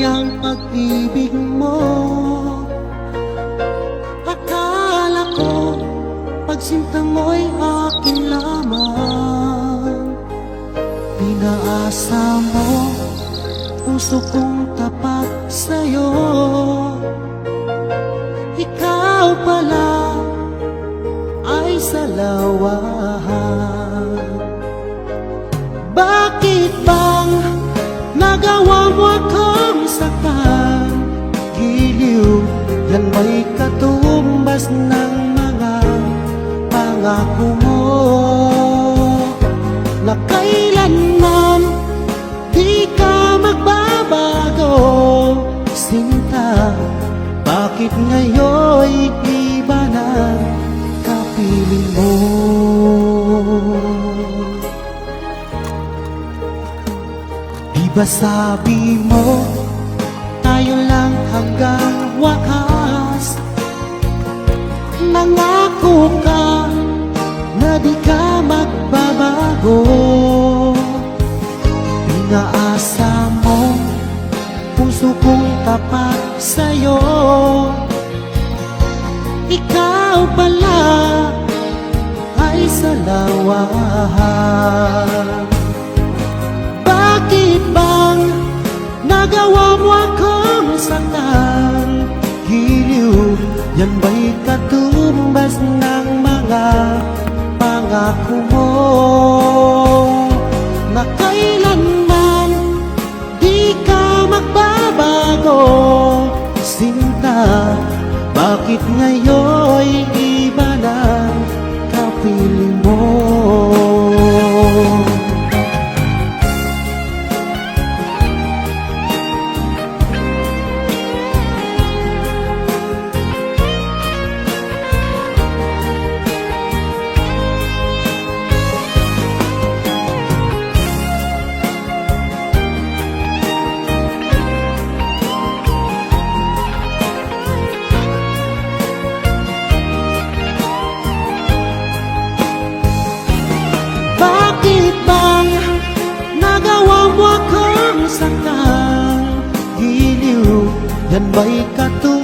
ang pag-ibig mo. Akala ko pagsinta mo'y akin lamang. Pinaasa mo puso kong tapat sa'yo. Ikaw pala ay salawahan. Bakit bang nagawa mo akong saktan? Giliw, yan ba'y katumbas ng mga pangako mo? Na kailanman di ka magbabago, sinta. Bakit ngayon'y iba na kapiling mo? Di ba sabi mo tayo lang hanggang wakas? Nangako ka na di ka magbabago. Pinaasa mo puso kong tapat sa'yo. Ikaw pala ay salawahan. Bakit bang nagawa mo akong saktan? Giliw, yan ba'y katumbas ng mga pangako mo? Na kailanman di ka magbabago, sinta. Bakit ngayon'y iba na kapiling mo? Bakit bang nagawa mo akong saktan? Giliw, yan ba'y katumbas